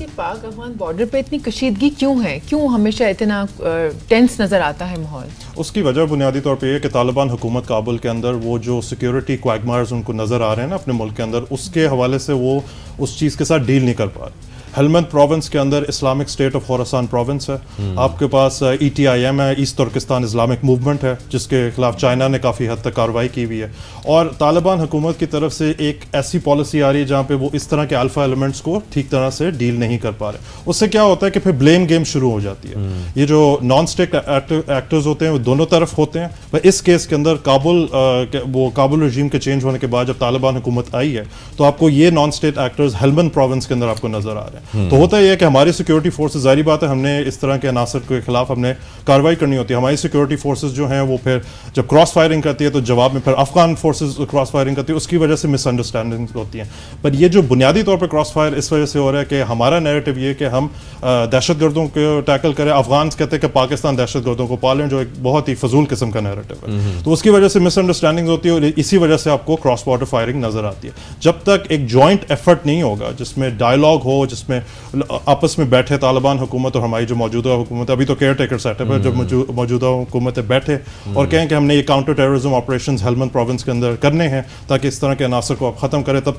کہ پاک افغان بارڈر پہ اتنی کشیدگی کیوں ہے؟ کیوں ہمیشہ اتنا ٹینس نظر آتا ہے ماحول؟ اس کی وجہ بنیادی طور پہ یہ کہ طالبان حکومت کابل کے اندر وہ جو سیکیورٹی کوائگمائرز ان کو نظر آ رہے ہیں نا اپنے ملک کے اندر، اس کے حوالے سے وہ اس چیز کے ساتھ ڈیل نہیں کر پا رہے. ہیلمند پروونس کے اندر اسلامک اسٹیٹ آف خوراسان پروونس ہے. آپ کے پاس ETIM ہے، ایسٹ ترکستان اسلامک موومنٹ ہے، جس کے خلاف چائنا نے کافی حد تک کارروائی کی ہوئی ہے. اور طالبان حکومت کی طرف سے ایک ایسی پالیسی آ رہی ہے جہاں پہ وہ اس طرح کے الفا ایلیمنٹس کو ٹھیک طرح سے ڈیل نہیں کر پا رہے. اس سے کیا ہوتا ہے کہ پھر بلیم گیم شروع ہو جاتی ہے. یہ جو نان اسٹیٹ ایکٹرز ہوتے ہیں وہ دونوں طرف ہوتے ہیں. پر اس کیس کے اندر کابل رجیم کے چینج ہونے کے بعد جب طالبان حکومت آئی ہے تو آپ کو یہ نان اسٹیٹ ایکٹرز ہیلمند پروونس کے اندر آپ کو نظر آ رہے ہیں. تو ہوتا یہ ہے کہ ہماری سیکورٹی فورسز، ظاہری بات ہے ہم نے اس طرح کے عناصر کے خلاف ہم نے کارروائی کرنی ہوتی ہے. ہماری سیکورٹی فورسز جو ہیں وہ پھر جب کراس فائرنگ کرتی ہے تو جواب میں پھر افغان فورسز کراس فائرنگ کرتی ہے، اس کی وجہ سے مس انڈرسٹینڈنگز ہوتی ہیں. پر یہ جو بنیادی طور پہ کراس فائر اس وجہ سے ہو رہا ہے کہ ہمارا نیریٹو یہ کہ ہم دہشت گردوں کو ٹیکل کریں. افغان کہتے ہیں کہ پاکستان دہشت گردوں کو پالیں، جو ایک بہت ہی فضول قسم کا نیریٹو ہے. تو اس کی وجہ سے مس انڈرسٹینڈنگز ہوتی ہے اور اسی وجہ سے آپ کو کراس بارڈر فائرنگ نظر آتی ہے. جب تک ایک جوائنٹ ایفرٹ نہیں ہوگا جس میں ڈائلاگ ہو، جس میں آپس میں بیٹھے طالبان حکومت اور ہماری جو موجودہ حکومت، ابھی تو کیئر ٹیکر سیٹ اپ ہے، جب موجودہ حکومتیں بیٹھے اور کہیں کہ ہم نے یہ کاؤنٹر ٹیررزم آپریشنز ہیلمند پروونس کے اندر کرنے ہیں تاکہ اس طرح کے عناصر کو آپ ختم کریں، تب